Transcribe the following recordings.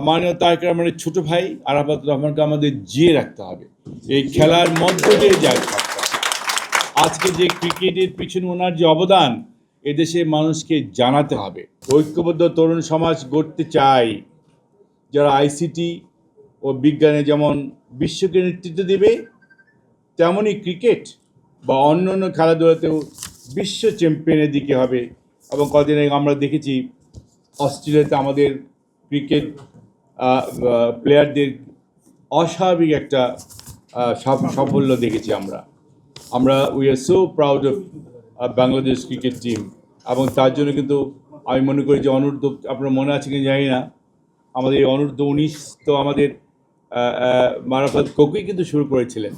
মাননীয় তারেক রহমানের ছোট ভাই আরাফাত রহমানকে আমাদের জিয়ে রাখতে হবে। এই খেলার মধ্য দিয়ে যায় থাকতে হবে। আজকে যে ক্রিকেটের পিছনে ওনার যে অবদান এদেশে মানুষকে জানাতে হবে। ঐক্যবদ্ধ তরুণ সমাজ গড়তে চাই, যারা আইসিটি ও বিজ্ঞানে যেমন বিশ্বকে নেতৃত্ব দেবে, তেমনই ক্রিকেট বা অন্য অন্য খেলাধুলাতেও বিশ্ব চ্যাম্পিয়নের দিকে হবে। এবং কদিন আগে আমরা দেখেছি অস্ট্রেলিয়াতে আমাদের ক্রিকেট প্লেয়ারদের অস্বাভাবিক একটা সাফল্য দেখেছি আমরা we are so proud of Bangladesh cricket team. এবং তার জন্য কিন্তু আমি মনে করি যে অনূর্ধ্ব, আপনার মনে আছে কি জানি না, আমাদের এই অনূর্ধ্ব-19 তো আমাদের আরাফাত কোকুই কিন্তু শুরু করেছিলেন,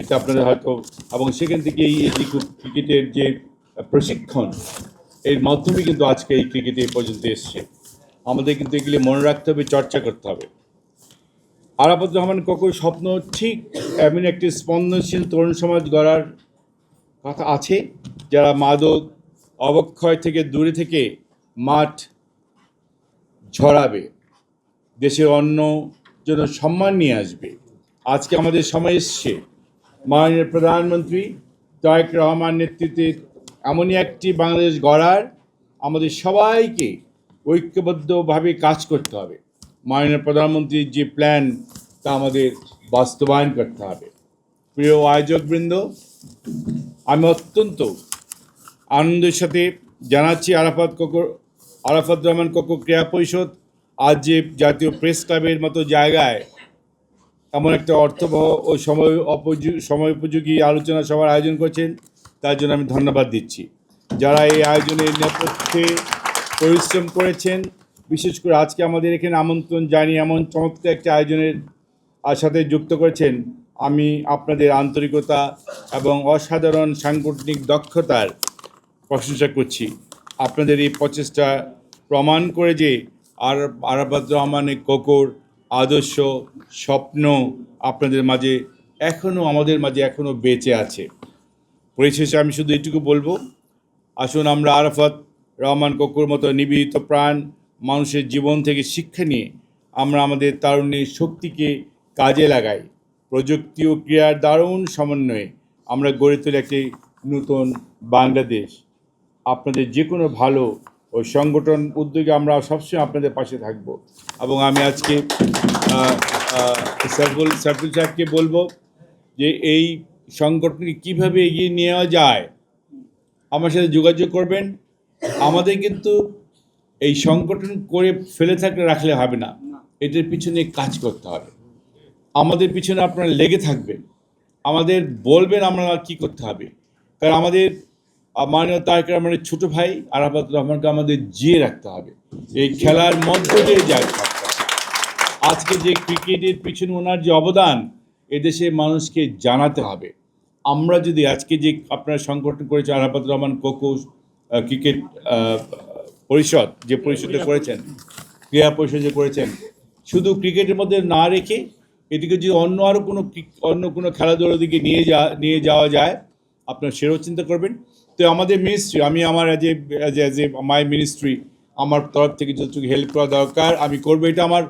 এটা আপনাদের হয়তো, এবং সেখান থেকে এই ক্রিকেটের যে প্রশিক্ষণ এর মাধ্যমে কিন্তু আজকে এই ক্রিকেটে এই পর্যন্ত এসছে। আমাদের কিন্তু এগুলি মনে রাখতে হবে, চর্চা করতে হবে। আরাফাত রহমান কোকুর স্বপ্ন ঠিক এমন একটি স্পন্দনশীল তরুণ সমাজ গড়ার কথা আছে, যারা মাদক অবক্ষয় থেকে দূরে থেকে মাঠ ঝরাবে, দেশের অন্য জন্য সম্মান নিয়ে আসবে। আজকে আমাদের সময় এসছে মাননীয় প্রধানমন্ত্রী তারেক রহমান নেতৃত্বে এমনই একটি বাংলাদেশ গড়ার। আমাদের সবাইকে ঐক্যবদ্ধভাবে কাজ করতে হবে। মাননীয় প্রধানমন্ত্রীর যে প্ল্যান তা আমাদের বাস্তবায়ন করতে হবে। প্রিয় আয়োজকবৃন্দ, আমি অত্যন্ত আনন্দের সাথে জানাচ্ছি আরাফাত রহমান কোকো ক্রীড়া পরিষদ আজ যে জাতীয় প্রেস ক্লাবের মতো জায়গায় এমন একটা অর্থবহ ও সময় উপযোগী আলোচনা সভার আয়োজন করছেন, তার জন্য আমি ধন্যবাদ দিচ্ছি। যারা এই আয়োজনের নেপথ্যে পরিশ্রম করেছেন, বিশেষ করে আজকে আমাদের এখানে আমন্ত্রণ জানিয়ে এমন চমৎকার একটা আয়োজনের সাথে যুক্ত করেছেন, আমি আপনাদের আন্তরিকতা এবং অসাধারণ সাংগঠনিক দক্ষতার প্রশংসা করছি। আপনাদের এই প্রচেষ্টা প্রমাণ করে যে আরাফাত রহমানের কোকোর আদর্শ স্বপ্ন আপনাদের মাঝে আমাদের মাঝে এখনও বেঁচে আছে। পরিশেষে আমি শুধু এটুকু বলবো, আসুন আমরা আরাফাত রহমান কোকোর মতো নিবেদিত প্রাণ মানুষের জীবন থেকে শিক্ষা নিয়ে আমরা আমাদের তারুণ্যের শক্তিকে কাজে লাগাই। প্রযুক্তি ও ক্রীড়ার দারুণ সমন্বয়ে আমরা গড়ে তুলি একটি নতুন বাংলাদেশ। আপনাদের যে কোনো ভালো ও সংগঠন উদ্যোগে আমরা সবসময় আপনাদের পাশে থাকব। এবং আমি আজকে সাইফুল সাহেবকে বলবো যে এই সংগঠনকে কীভাবে এগিয়ে নেওয়া যায়, আমার সাথে যোগাযোগ করবেন। আমাদের কিন্তু এই সংগঠন করে রাখলে হবে না, এটার পিছনে কাজ করতে হবে। আমাদের পিছনে আপনারা লেগে থাকবেন, আমাদের বলবেন আমরা কী করতে হবে। কারণ আমাদের মাননীয় তারেক রহমানের ছোট ভাই আরাফাত রহমানকে আমাদের জিয়ে রাখতে হবে। এই খেলার মধ্য দিয়ে যায় থাকতে হবে। আজকে যে ক্রিকেটের পিছনে ওনার যে অবদান এদেশের মানুষকে জানাতে হবে। আমরা যদি আজকে যে আপনারা সংগঠন করেছে আরাফাত রহমান কোকো ক্রিকেট পরিষদ, যে পরিষদে করেছেন, ক্রীড়া পরিষদ যে করেছেন, শুধু ক্রিকেটের মধ্যে না রেখে এটিকে যদি অন্য কোনো খেলাধুলার দিকে নিয়ে যাওয়া যায়, আপনারা সেটাও চিন্তা করবেন। তো আমাদের মিনিস্ট্রি, আমি আমার অ্যাজ এ মাই মিনিস্ট্রি, আমার তরফ থেকে যতটুকু হেল্প করা দরকার আমি করবো। এটা আমার